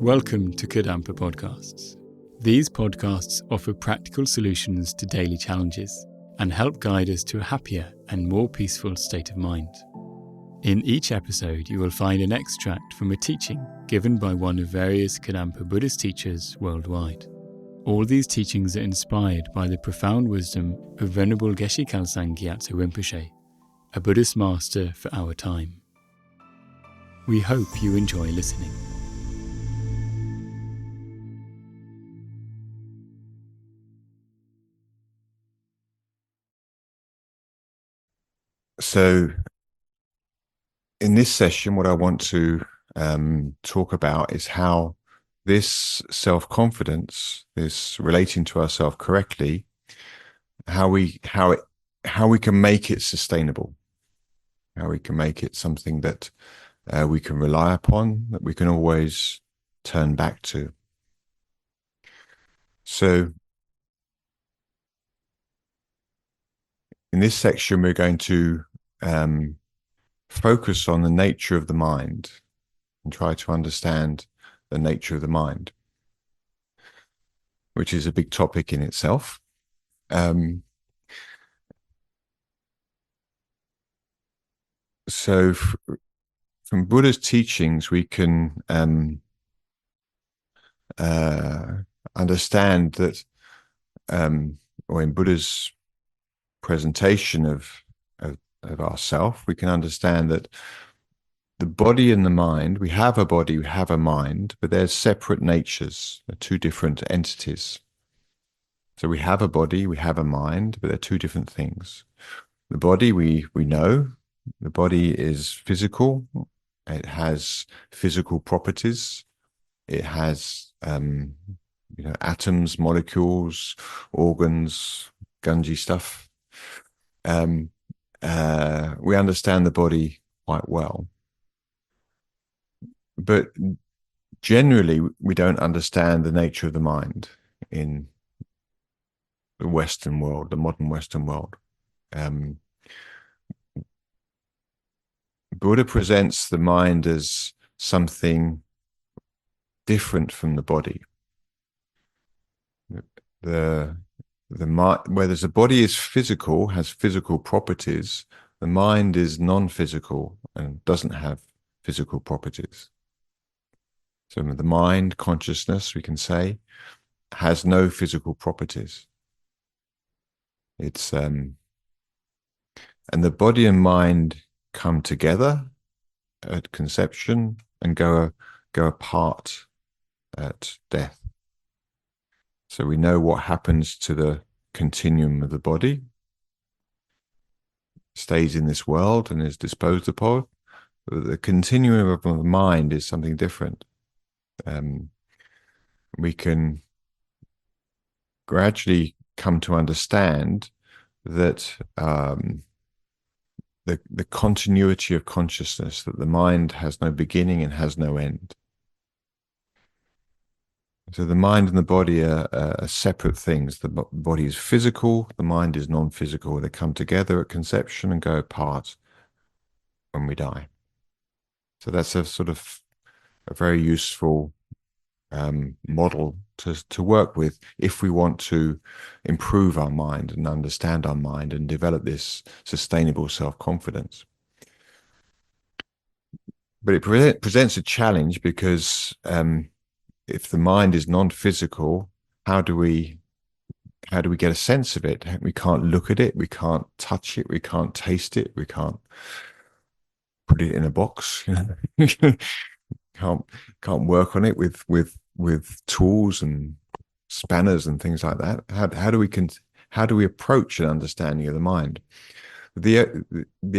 Welcome to Kadampa podcasts. These podcasts offer practical solutions to daily challenges and help guide us to a happier and more peaceful state of mind. In each episode, you will find an extract from a teaching given by one of various Kadampa Buddhist teachers worldwide. All these teachings are inspired by the profound wisdom of Venerable Geshe Khalsang Gyatso Rinpoche, a Buddhist master for our time. We hope you enjoy listening. So in this session, what I want to talk about is how this self-confidence, this relating to ourselves correctly, how we can make it sustainable, how we can make it something that we can rely upon, that we can always turn back to. So in this section, we're going to focus on the nature of the mind and try to understand the nature of the mind, which is a big topic in itself. So from Buddha's teachings, we can understand that, or in Buddha's presentation of ourself, we can understand that the body and the mind, we have a body, we have a mind, but they're separate natures, they're two different entities. So we have a body, we have a mind, but they're two different things. The body, we know, the body is physical, it has physical properties, it has atoms, molecules, organs, gungy stuff. We understand the body quite well. But generally, we don't understand the nature of the mind in the Western world, the modern Western world. Buddha presents the mind as something different from the body. Whereas the body is physical, has physical properties, the mind is non-physical and doesn't have physical properties. So the mind, consciousness, we can say, has no physical properties. It's and the body and mind come together at conception and go apart at death. So we know what happens to the continuum of the body, stays in this world and is disposed upon. The continuum of the mind is something different. We can gradually come to understand that the continuity of consciousness, that the mind has no beginning and has no end. So the mind and the body are separate things. The body is physical, the mind is non-physical. They come together at conception and go apart when we die. So that's a sort of a very useful model to work with if we want to improve our mind and understand our mind and develop this sustainable self-confidence. But it presents a challenge because if the mind is non-physical, how do we get a sense of it? We can't look at it, we can't touch it, we can't taste it, we can't put it in a box, can't work on it with tools and spanners and things like that. How do we approach an understanding of the mind? The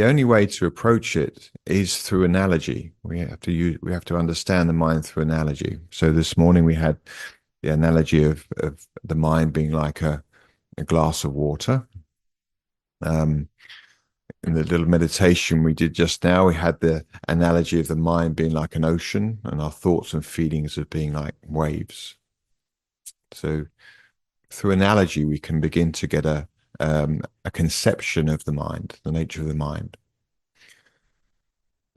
only way to approach it is through analogy. We have to understand the mind through analogy. So this morning we had the analogy of the mind being like a glass of water. In the little meditation we did just now, we had the analogy of the mind being like an ocean and our thoughts and feelings of being like waves. So through analogy, we can begin to get a conception of the mind, the nature of the mind.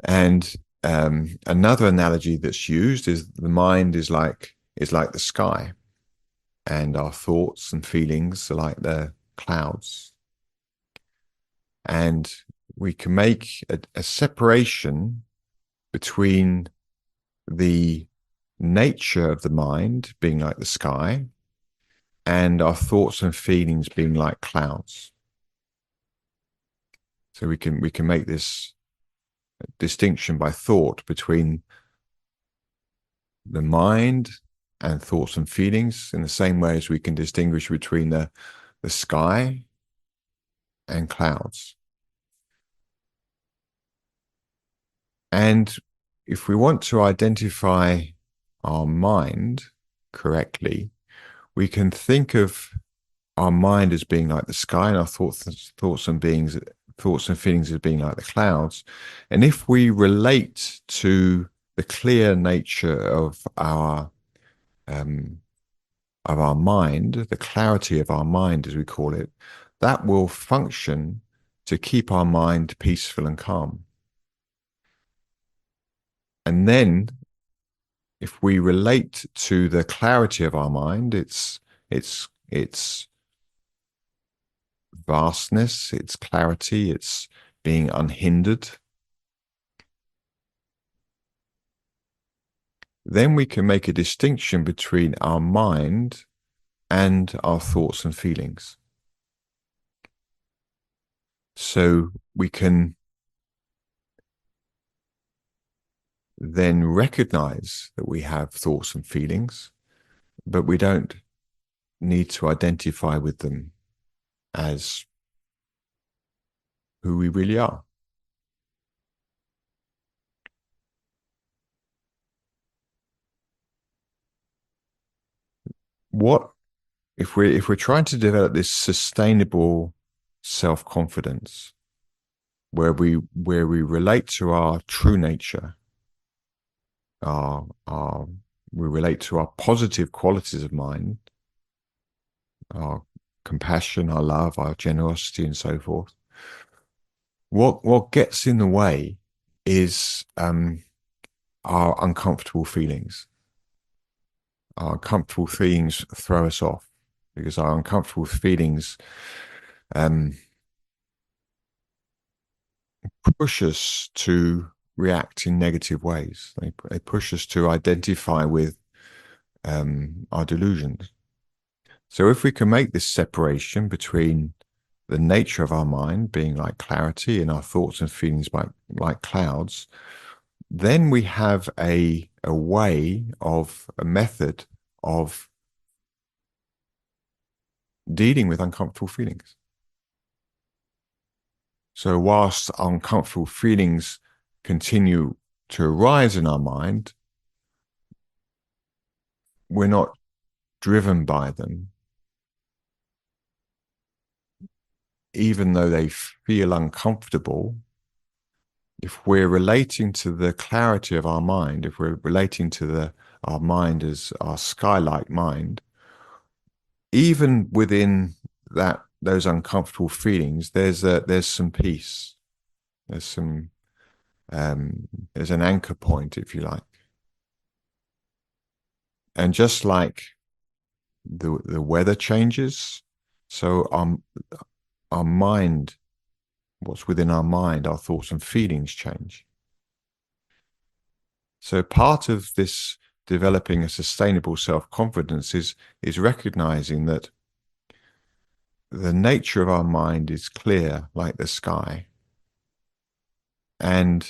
And Another analogy that's used is the mind is like the sky, and our thoughts and feelings are like the clouds. And we can make a separation between the nature of the mind being like the sky and our thoughts and feelings being like clouds. So we can make this distinction by thought between the mind and thoughts and feelings, in the same way as we can distinguish between the sky and clouds. And if we want to identify our mind correctly, we can think of our mind as being like the sky, and our thoughts and feelings as being like the clouds. And if we relate to the clear nature of our mind, the clarity of our mind, as we call it, that will function to keep our mind peaceful and calm. And then, if we relate to the clarity of our mind, its vastness, its clarity, its being unhindered, then we can make a distinction between our mind and our thoughts and feelings. So we can then recognize that we have thoughts and feelings, but we don't need to identify with them as who we really are. What if we're trying to develop this sustainable self-confidence where we relate to our true nature, we relate to our positive qualities of mind, our compassion, our love, our generosity, and so forth. What gets in the way is our uncomfortable feelings. Our uncomfortable feelings throw us off, because our uncomfortable feelings push us to react in negative ways. They push us to identify with our delusions. So if we can make this separation between the nature of our mind being like clarity and our thoughts and feelings like clouds, then we have a way of a method of dealing with uncomfortable feelings. So whilst uncomfortable feelings continue to arise in our mind, we're not driven by them, even though they feel uncomfortable. If we're relating to the clarity of our mind, if we're relating to our mind as our sky-like mind, even within those uncomfortable feelings, there's some peace. There's an anchor point, if you like. And just like the weather changes, so our mind, what's within our mind, our thoughts and feelings change. So part of this developing a sustainable self-confidence is recognizing that the nature of our mind is clear like the sky. And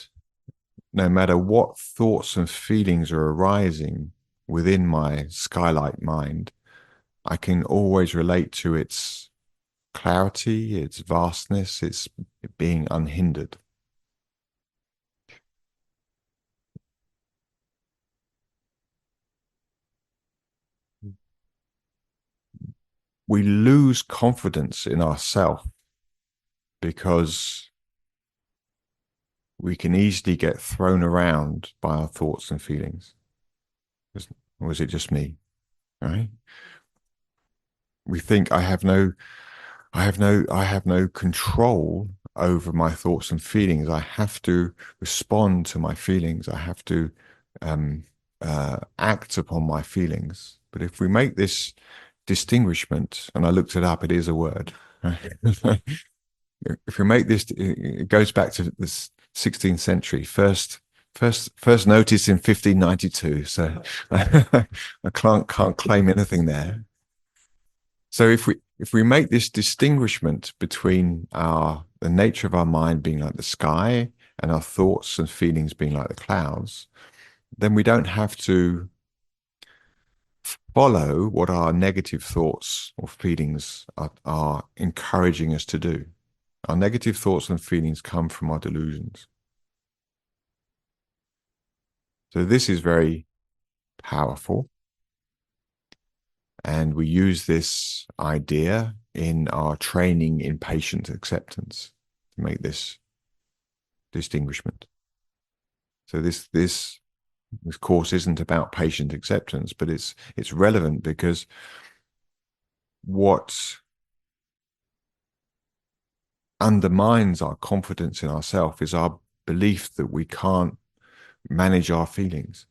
no matter what thoughts and feelings are arising within my sky-like mind, I can always relate to its clarity, its vastness, its being unhindered. We lose confidence in ourselves because we can easily get thrown around by our thoughts and feelings. Or is it just me? Right? We think I have no control over my thoughts and feelings. I have to respond to my feelings. I have to act upon my feelings. But if we make this distinguishment, and I looked it up, it is a word. If we make this, it goes back to the 16th century, first noticed in 1592. So I can't claim anything there. So if we make this distinguishment between the nature of our mind being like the sky and our thoughts and feelings being like the clouds, then we don't have to follow what our negative thoughts or feelings are encouraging us to do. Our negative thoughts and feelings come from our delusions. So this is very powerful. And we use this idea in our training in patient acceptance to make this distinguishment. So this course isn't about patient acceptance, but it's relevant because what undermines our confidence in ourselves is our belief that we can't manage our feelings.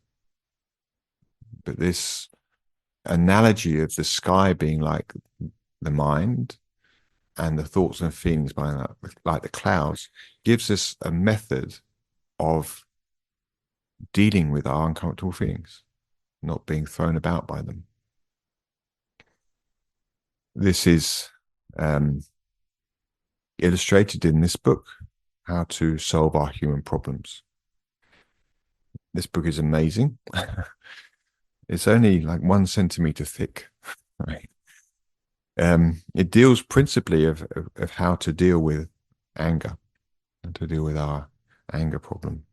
But this analogy of the sky being like the mind and the thoughts and feelings being like the clouds gives us a method of dealing with our uncomfortable feelings, not being thrown about by them. This is illustrated in this book, How to Solve Our Human Problems. This book is amazing. It's only like 1 centimeter thick. Right? It deals principally of how to deal with anger and to deal with our anger problem.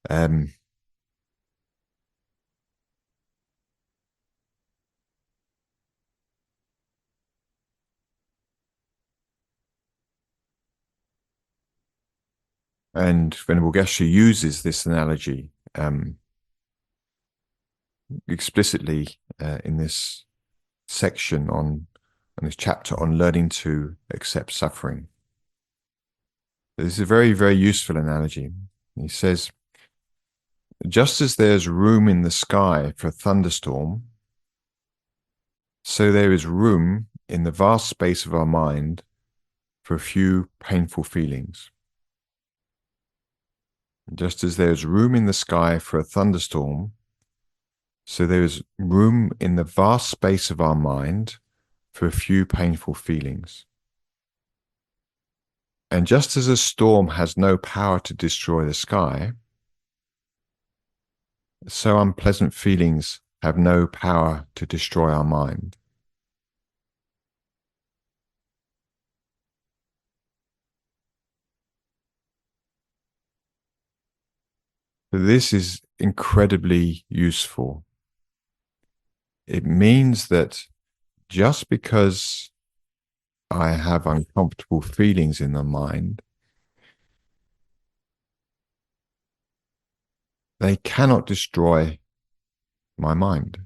And Venerable Geshe uses this analogy explicitly in this section on this chapter on learning to accept suffering. This is a very, very useful analogy. He says, just as there's room in the sky for a thunderstorm, so there is room in the vast space of our mind for a few painful feelings. Just as there is room in the sky for a thunderstorm, so there is room in the vast space of our mind for a few painful feelings. And just as a storm has no power to destroy the sky, so unpleasant feelings have no power to destroy our mind. This is incredibly useful. It means that just because I have uncomfortable feelings in the mind, they cannot destroy my mind.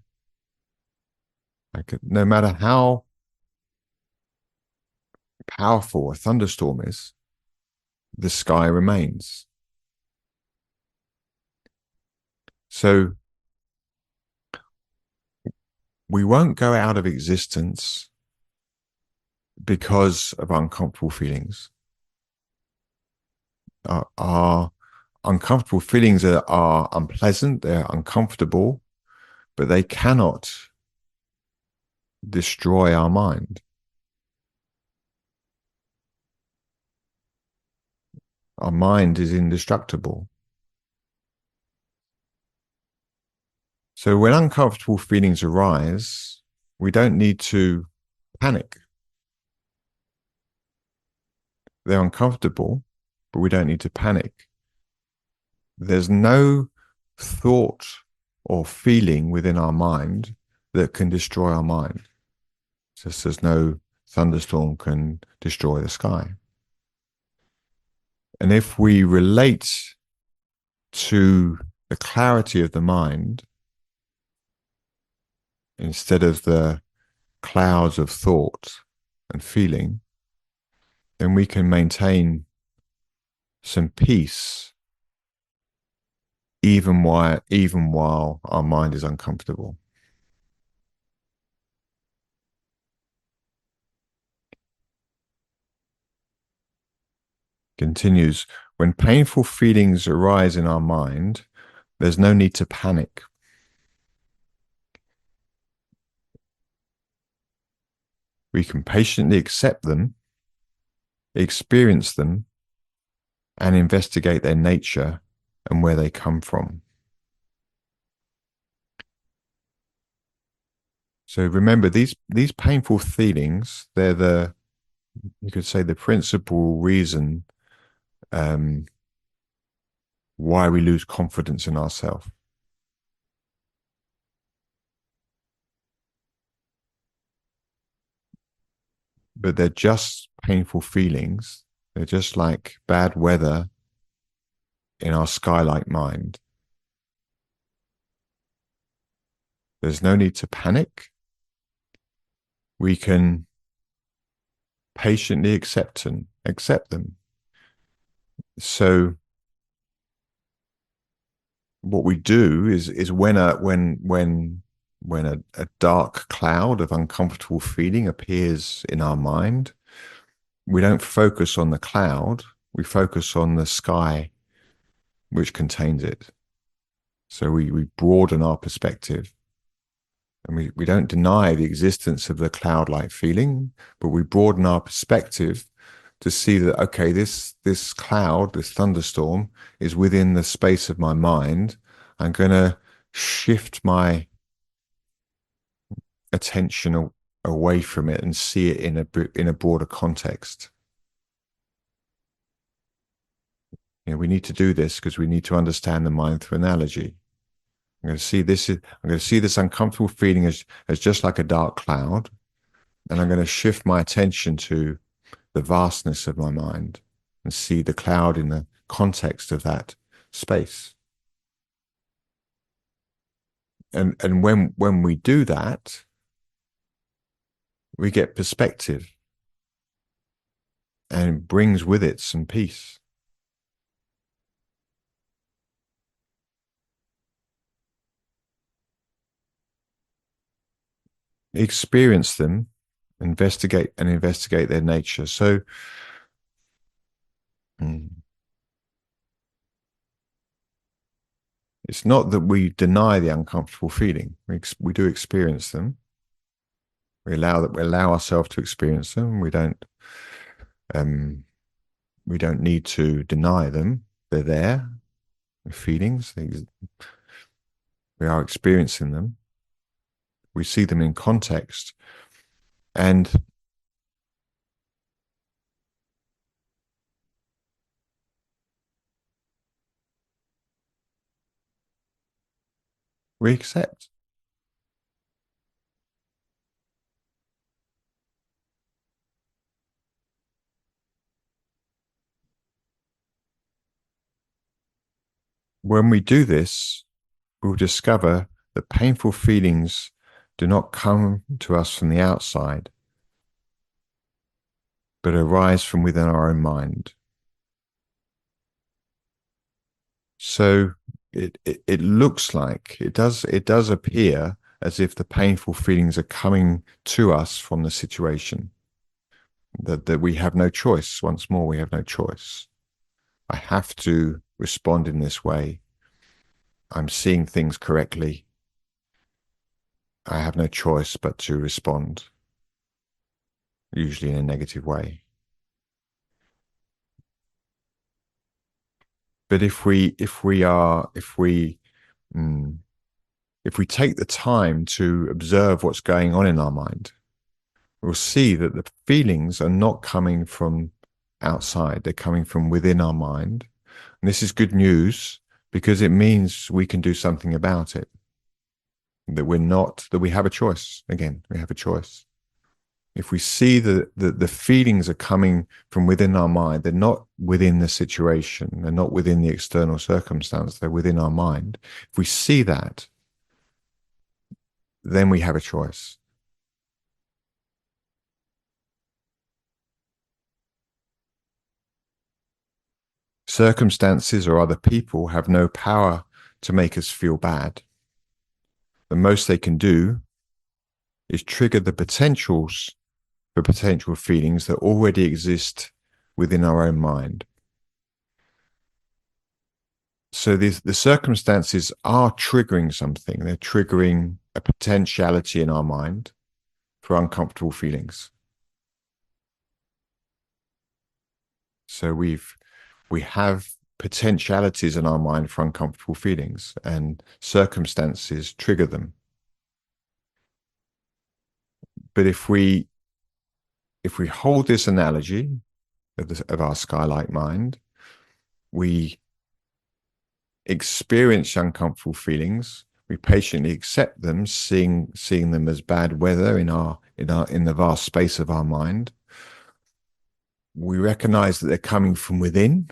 No matter how powerful a thunderstorm is, the sky remains. So we won't go out of existence because of uncomfortable feelings. Our uncomfortable feelings are unpleasant, they're uncomfortable, but they cannot destroy our mind. Our mind is indestructible. So when uncomfortable feelings arise, we don't need to panic. They're uncomfortable, but we don't need to panic. There's no thought or feeling within our mind that can destroy our mind, just as no thunderstorm can destroy the sky. And if we relate to the clarity of the mind instead of the clouds of thought and feeling, then we can maintain some peace even while our mind is uncomfortable. Continues, when painful feelings arise in our mind, there's no need to panic. We can patiently accept them, experience them, and investigate their nature and where they come from. So remember, these painful feelings, they're you could say the principal reason why we lose confidence in ourselves. But they're just painful feelings. They're just like bad weather in our sky-like mind. There's no need to panic. We can patiently accept them. So what we do is when a dark cloud of uncomfortable feeling appears in our mind, we don't focus on the cloud, we focus on the sky which contains it. So we broaden our perspective, and we don't deny the existence of the cloud-like feeling, but we broaden our perspective to see that, okay, this cloud, this thunderstorm is within the space of my mind. I'm going to shift my attention away from it and see it in a broader context. You know, we need to do this because we need to understand the mind through analogy. I'm going to see this uncomfortable feeling as just like a dark cloud, and I'm going to shift my attention to the vastness of my mind and see the cloud in the context of that space. And when we do that, we get perspective, and it brings with it some peace. Experience them, investigate their nature. So it's not that we deny the uncomfortable feeling. We do experience them. We allow ourselves to experience them. We don't need to deny them. They're there. The feelings, we are experiencing them. We see them in context, and we accept. When we do this, we'll discover that painful feelings do not come to us from the outside, but arise from within our own mind. So it looks like it does appear as if the painful feelings are coming to us from the situation. That we have no choice. Once more, we have no choice. I have to respond in this way. I'm seeing things correctly. I have no choice but to respond, usually in a negative way. But if we take the time to observe what's going on in our mind, we'll see that the feelings are not coming from outside. They're coming from within our mind. And this is good news because it means we can do something about it. That we have a choice. Again, we have a choice. If we see that the feelings are coming from within our mind, they're not within the situation, they're not within the external circumstance, they're within our mind. If we see that, then we have a choice. Circumstances or other people have no power to make us feel bad. The most they can do is trigger the potentials for potential feelings that already exist within our own mind. So the circumstances are triggering something. They're triggering a potentiality in our mind for uncomfortable feelings. So we have potentialities in our mind for uncomfortable feelings, and circumstances trigger them. But if we hold this analogy of our sky-like mind, we experience uncomfortable feelings. We patiently accept them, seeing them as bad weather in the vast space of our mind. We recognize that they're coming from within,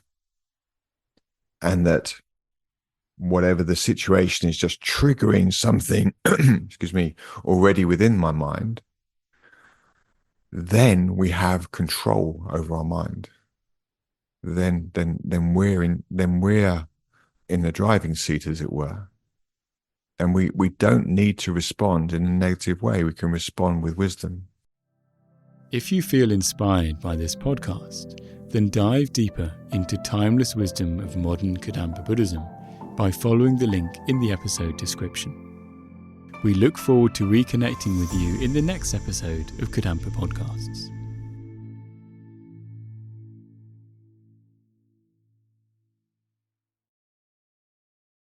and that whatever the situation is just triggering something, excuse me, already within my mind. Then we have control over our mind. Then we're in the driving seat, as it were. And we don't need to respond in a negative way. We can respond with wisdom. If you feel inspired by this podcast, then dive deeper into timeless wisdom of modern Kadampa Buddhism by following the link in the episode description. We look forward to reconnecting with you in the next episode of Kadampa Podcasts.